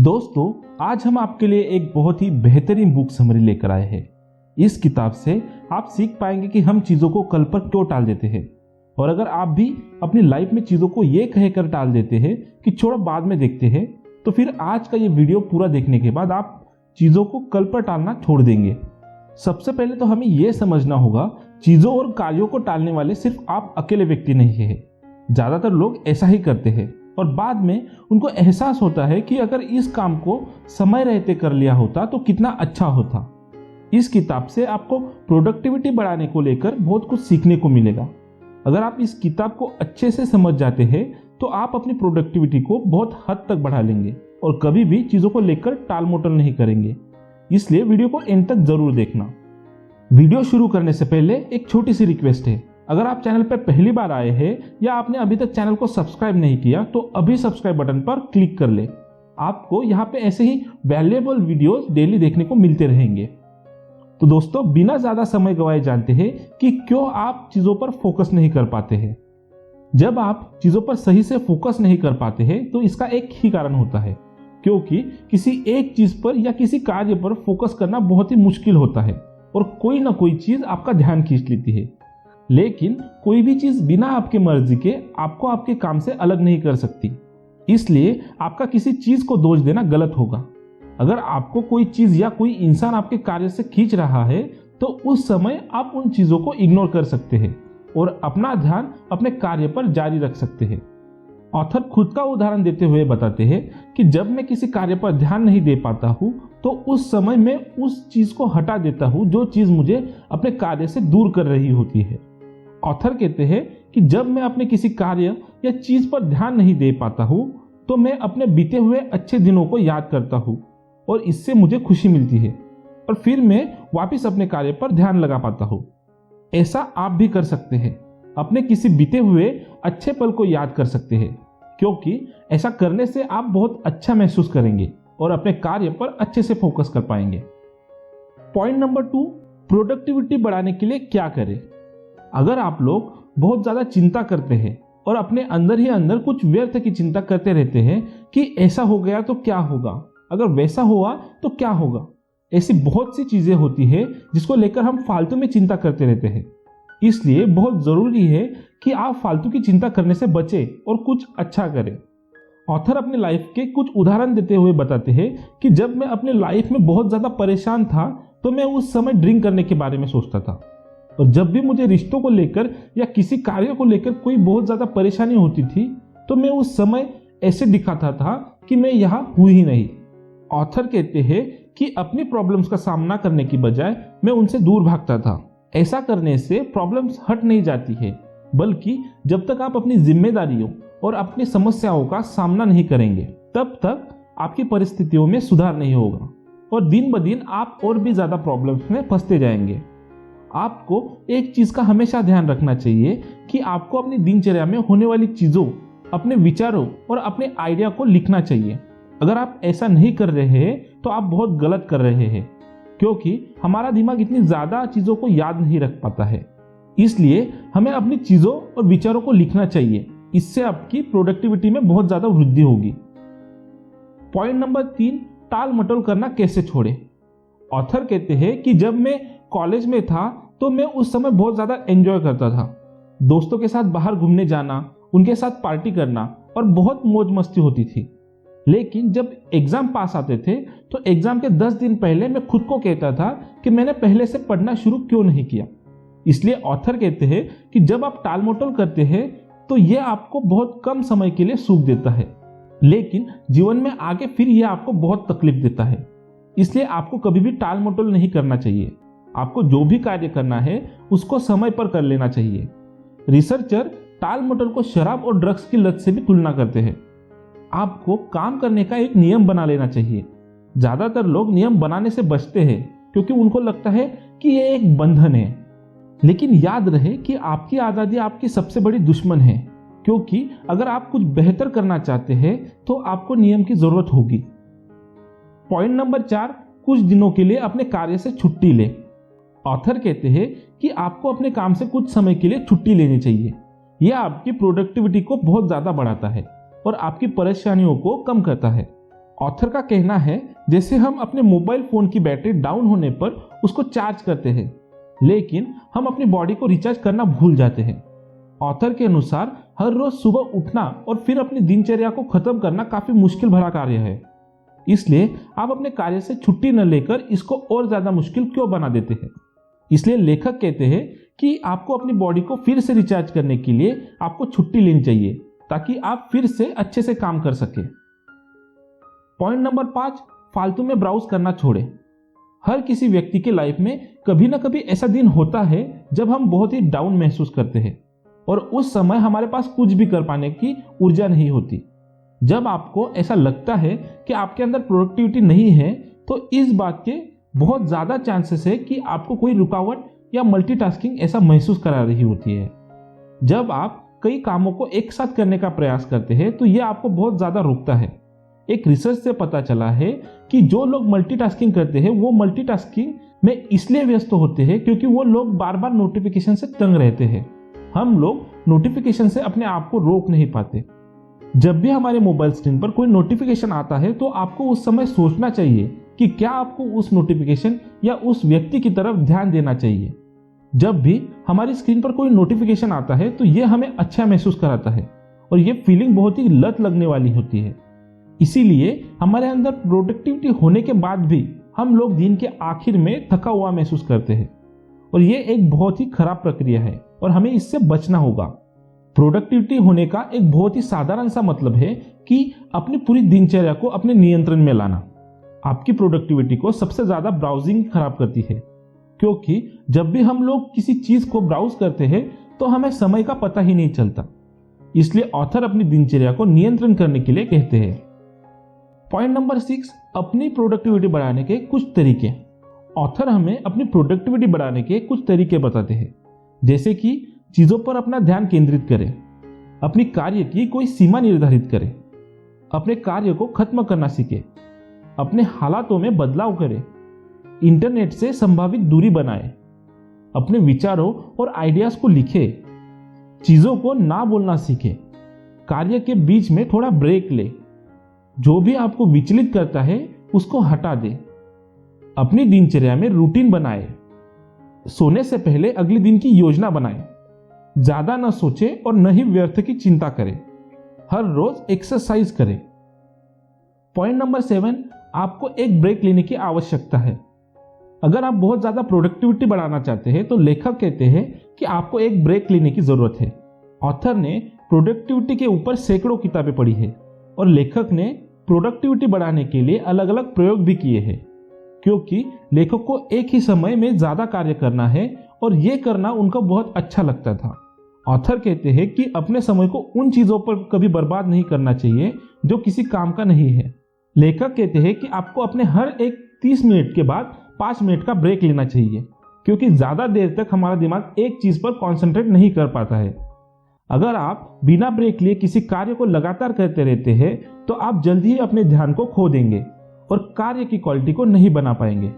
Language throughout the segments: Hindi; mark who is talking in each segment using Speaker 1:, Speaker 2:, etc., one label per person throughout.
Speaker 1: दोस्तों, आज हम आपके लिए एक बहुत ही बेहतरीन बुक समरी लेकर आए हैं। इस किताब से आप सीख पाएंगे कि हम चीज़ों को कल पर क्यों टाल देते हैं, और अगर आप भी अपनी लाइफ में चीज़ों को ये कहकर टाल देते हैं कि छोड़ो बाद में देखते हैं, तो फिर आज का ये वीडियो पूरा देखने के बाद आप चीज़ों को कल पर टालना छोड़ देंगे। सबसे पहले तो हमें यह समझना होगा, चीज़ों और कार्यों को टालने वाले सिर्फ आप अकेले व्यक्ति नहीं है। ज़्यादातर लोग ऐसा ही करते हैं और बाद में उनको एहसास होता है कि अगर इस काम को समय रहते कर लिया होता तो कितना अच्छा होता। इस किताब से आपको प्रोडक्टिविटी बढ़ाने को लेकर बहुत कुछ सीखने को मिलेगा। अगर आप इस किताब को अच्छे से समझ जाते हैं तो आप अपनी प्रोडक्टिविटी को बहुत हद तक बढ़ा लेंगे और कभी भी चीज़ों को लेकर टाल मटोल नहीं करेंगे। इसलिए वीडियो को एंड तक जरूर देखना। वीडियो शुरू करने से पहले एक छोटी सी रिक्वेस्ट है, अगर आप चैनल पर पहली बार आए हैं या आपने अभी तक चैनल को सब्सक्राइब नहीं किया तो अभी सब्सक्राइब बटन पर क्लिक कर ले। आपको यहाँ पे ऐसे ही वैल्यूएबल वीडियोस डेली देखने को मिलते रहेंगे। तो दोस्तों, बिना ज्यादा समय गवाए जानते हैं कि क्यों आप चीजों पर फोकस नहीं कर पाते हैं। जब आप चीजों पर सही से फोकस नहीं कर पाते हैं तो इसका एक ही कारण होता है, क्योंकि किसी एक चीज पर या किसी कार्य पर फोकस करना बहुत ही मुश्किल होता है और कोई ना कोई चीज आपका ध्यान खींच लेती है। लेकिन कोई भी चीज बिना आपके मर्जी के आपको आपके काम से अलग नहीं कर सकती। इसलिए आपका किसी चीज को दोष देना गलत होगा। अगर आपको कोई चीज या कोई इंसान आपके कार्य से खींच रहा है तो उस समय आप उन चीजों को इग्नोर कर सकते हैं और अपना ध्यान अपने कार्य पर जारी रख सकते हैं। ऑथर खुद का उदाहरण देते हुए बताते हैं कि जब मैं किसी कार्य पर ध्यान नहीं दे पाता हूं तो उस समय मैं उस चीज को हटा देता हूं जो चीज मुझे अपने कार्य से दूर कर रही होती है। ऑथर कहते हैं कि जब मैं अपने किसी कार्य या चीज पर ध्यान नहीं दे पाता हूं तो मैं अपने बीते हुए अच्छे दिनों को याद करता हूं और इससे मुझे खुशी मिलती है और फिर मैं वापस अपने कार्य पर ध्यान लगा पाता हूं। ऐसा आप भी कर सकते हैं, अपने किसी बीते हुए अच्छे पल को याद कर सकते हैं, क्योंकि ऐसा करने से आप बहुत अच्छा महसूस करेंगे और अपने कार्य पर अच्छे से फोकस कर पाएंगे। पॉइंट नंबर 2, प्रोडक्टिविटी बढ़ाने के लिए क्या करें। अगर आप लोग बहुत ज्यादा चिंता करते हैं और अपने अंदर ही अंदर कुछ व्यर्थ की चिंता करते रहते हैं कि ऐसा हो गया तो क्या होगा, अगर वैसा हुआ तो क्या होगा, ऐसी बहुत सी चीजें होती है जिसको लेकर हम फालतू में चिंता करते रहते हैं। इसलिए बहुत जरूरी है कि आप फालतू की चिंता करने से बचें और कुछ अच्छा करें। ऑथर अपने लाइफ के कुछ उदाहरण देते हुए बताते हैं कि जब मैं अपने लाइफ में बहुत ज्यादा परेशान था तो मैं उस समय ड्रिंक करने के बारे में सोचता था, और जब भी मुझे रिश्तों को लेकर या किसी कार्य को लेकर कोई बहुत ज्यादा परेशानी होती थी तो मैं उस समय ऐसे दिखाता था कि मैं यहाँ हूं ही नहीं। ऑथर कहते हैं कि अपनी प्रॉब्लम्स का सामना करने की बजाय मैं उनसे दूर भागता था। ऐसा करने से प्रॉब्लम्स हट नहीं जाती है, बल्कि जब तक आप अपनी जिम्मेदारियों और अपनी समस्याओं का सामना नहीं करेंगे तब तक आपकी परिस्थितियों में सुधार नहीं होगा और दिन ब दिन आप और भी ज्यादा प्रॉब्लम्स में फंसते जाएंगे। आपको एक चीज का हमेशा ध्यान रखना चाहिए कि आपको अपनी दिनचर्या में होने वाली चीजों, अपने विचारों और अपने आइडिया को लिखना चाहिए। अगर आप ऐसा नहीं कर रहे हैं तो आप बहुत गलत कर रहे हैं, क्योंकि हमारा दिमाग इतनी ज्यादा चीजों को याद नहीं रख पाता है। इसलिए हमें अपनी चीजों और विचारों को लिखना चाहिए। इससे आपकी प्रोडक्टिविटी में बहुत ज्यादा वृद्धि होगी। पॉइंट नंबर 3, टाल मटोल करना कैसे छोड़े। ऑथर कहते हैं कि जब मैं कॉलेज में था तो मैं उस समय बहुत ज्यादा एंजॉय करता था। दोस्तों के साथ बाहर घूमने जाना, उनके साथ पार्टी करना और बहुत मौज मस्ती होती थी। लेकिन जब एग्जाम पास आते थे तो एग्जाम के 10 दिन पहले मैं खुद को कहता था कि मैंने पहले से पढ़ना शुरू क्यों नहीं किया। इसलिए ऑथर कहते हैं कि जब आप टाल मटोल करते हैं तो यह आपको बहुत कम समय के लिए सुख देता है, लेकिन जीवन में आगे फिर यह आपको बहुत तकलीफ देता है। इसलिए आपको कभी भी टाल मटोल नहीं करना चाहिए। आपको जो भी कार्य करना है उसको समय पर कर लेना चाहिए। रिसर्चर टाल मटोल को शराब और ड्रग्स की लत से भी तुलना करते हैं। आपको काम करने का एक नियम बना लेना चाहिए। ज्यादातर लोग नियम बनाने से बचते हैं क्योंकि उनको लगता है कि ये एक बंधन है, लेकिन याद रहे कि आपकी आजादी आपकी सबसे बड़ी दुश्मन है, क्योंकि अगर आप कुछ बेहतर करना चाहते हैं तो आपको नियम की जरूरत होगी। पॉइंट नंबर 4, कुछ दिनों के लिए अपने कार्य से छुट्टी ले। ऑथर कहते हैं कि आपको अपने काम से कुछ समय के लिए छुट्टी लेनी चाहिए। यह आपकी प्रोडक्टिविटी को बहुत ज्यादा बढ़ाता है और आपकी परेशानियों को कम करता है। ऑथर का कहना है जैसे हम अपने मोबाइल फोन की बैटरी डाउन होने पर उसको चार्ज करते हैं, लेकिन हम अपनी बॉडी को रिचार्ज करना भूल जाते हैं। ऑथर के अनुसार हर रोज सुबह उठना और फिर अपनी दिनचर्या को खत्म करना काफी मुश्किल भरा कार्य है, इसलिए आप अपने कार्य से छुट्टी न लेकर इसको और ज्यादा मुश्किल क्यों बना देते हैं। इसलिए लेखक कहते हैं कि आपको अपनी बॉडी को फिर से रिचार्ज करने के लिए आपको छुट्टी लेनी चाहिए ताकि आप फिर से अच्छे से काम कर सके। पॉइंट नंबर 5, फालतू में ब्राउज करना छोड़ें। हर किसी व्यक्ति के लाइफ में कभी ना कभी ऐसा दिन होता है जब हम बहुत ही डाउन महसूस करते हैं और उस समय हमारे पास कुछ भी कर पाने की ऊर्जा नहीं होती। जब आपको ऐसा लगता है कि आपके अंदर प्रोडक्टिविटी नहीं है तो इस बात के बहुत ज्यादा चांसेस है कि आपको कोई रुकावट या मल्टीटास्किंग ऐसा महसूस करा रही होती है। जब आप कई कामों को एक साथ करने का प्रयास करते हैं तो यह आपको बहुत ज्यादा रोकता है। एक रिसर्च से पता चला है कि जो लोग मल्टीटास्किंग करते हैं वो मल्टीटास्किंग में इसलिए व्यस्त होते हैं क्योंकि वो लोग बार बार नोटिफिकेशन से तंग रहते हैं। हम लोग नोटिफिकेशन से अपने आप को रोक नहीं पाते। जब भी हमारे मोबाइल स्क्रीन पर कोई नोटिफिकेशन आता है तो आपको उस समय सोचना चाहिए कि क्या आपको उस नोटिफिकेशन या उस व्यक्ति की तरफ ध्यान देना चाहिए। जब भी हमारी स्क्रीन पर कोई नोटिफिकेशन आता है तो यह हमें अच्छा महसूस कराता है और यह फीलिंग बहुत ही लत लगने वाली होती है। इसीलिए हमारे अंदर प्रोडक्टिविटी होने के बाद भी हम लोग दिन के आखिर में थका हुआ महसूस करते हैं और यह एक बहुत ही खराब प्रक्रिया है और हमें इससे बचना होगा। प्रोडक्टिविटी होने का एक बहुत ही साधारण सा मतलब है कि अपनी पूरी दिनचर्या को अपने नियंत्रण में लाना। आपकी प्रोडक्टिविटी को सबसे ज्यादा ब्राउजिंग खराब करती है, क्योंकि जब भी हम लोग किसी चीज को ब्राउज करते हैं तो हमें समय का पता ही नहीं चलता। इसलिए ऑथर अपनी दिनचर्या को नियंत्रण करने के लिए कहते हैं। पॉइंट नंबर 6, अपनी प्रोडक्टिविटी बढ़ाने के कुछ तरीके। ऑथर हमें अपनी प्रोडक्टिविटी बढ़ाने के कुछ तरीके बताते हैं, जैसे कि चीजों पर अपना ध्यान केंद्रित करें, अपनी कार्य की कोई सीमा निर्धारित करें, अपने कार्य को खत्म करना सीखें, अपने हालातों में बदलाव करें, इंटरनेट से संभावित दूरी बनाएं, अपने विचारों और आइडियाज को लिखें, चीजों को ना बोलना सीखें, कार्य के बीच में थोड़ा ब्रेक ले, जो भी आपको विचलित करता है उसको हटा दे, अपनी दिनचर्या में रूटीन बनाए, सोने से पहले अगले दिन की योजना बनाए, ज्यादा न सोचे और न ही व्यर्थ की चिंता करें, हर रोज एक्सरसाइज करें। पॉइंट नंबर 7, आपको एक ब्रेक लेने की आवश्यकता है। अगर आप बहुत ज्यादा प्रोडक्टिविटी बढ़ाना चाहते हैं तो लेखक कहते हैं कि आपको एक ब्रेक लेने की जरूरत है। ऑथर ने प्रोडक्टिविटी के ऊपर सैकड़ों किताबें पढ़ी है और लेखक ने प्रोडक्टिविटी बढ़ाने के लिए अलग अलग प्रयोग भी किए हैं, क्योंकि लेखक को एक ही समय में ज्यादा कार्य करना है और यह करना उनको बहुत अच्छा लगता था। ऑथर कहते हैं कि अपने समय को उन चीजों पर कभी बर्बाद नहीं करना चाहिए जो किसी काम का नहीं है। लेखक कहते हैं कि आपको अपने हर एक 30 मिनट के बाद 5 मिनट का ब्रेक लेना चाहिए, क्योंकि ज्यादा देर तक हमारा दिमाग एक चीज पर कंसंट्रेट नहीं कर पाता है। अगर आप बिना ब्रेक लिए किसी कार्य को लगातार करते रहते हैं तो आप जल्दी ही अपने ध्यान को खो देंगे और कार्य की क्वालिटी को नहीं बना पाएंगे।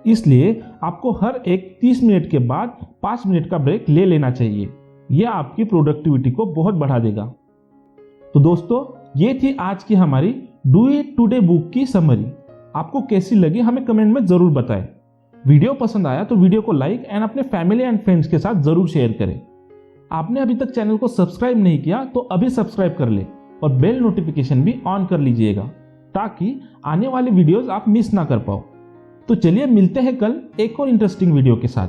Speaker 1: इसलिए आपको हर एक 30 मिनट के बाद 5 मिनट का ब्रेक ले लेना चाहिए। यह आपकी प्रोडक्टिविटी को बहुत बढ़ा देगा। तो दोस्तों, ये थी आज की हमारी डू इट टुडे बुक की समरी। आपको कैसी लगी हमें कमेंट में जरूर बताएं। वीडियो पसंद आया तो वीडियो को लाइक एंड अपने फैमिली एंड फ्रेंड्स के साथ जरूर शेयर करें। आपने अभी तक चैनल को सब्सक्राइब नहीं किया तो अभी सब्सक्राइब कर ले और बेल नोटिफिकेशन भी ऑन कर लीजिएगा, ताकि आने वाले वीडियोस आप मिस ना कर पाओ। तो चलिए मिलते हैं कल एक और इंटरेस्टिंग वीडियो के साथ।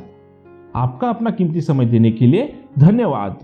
Speaker 1: आपका अपना कीमती समय देने के लिए धन्यवाद।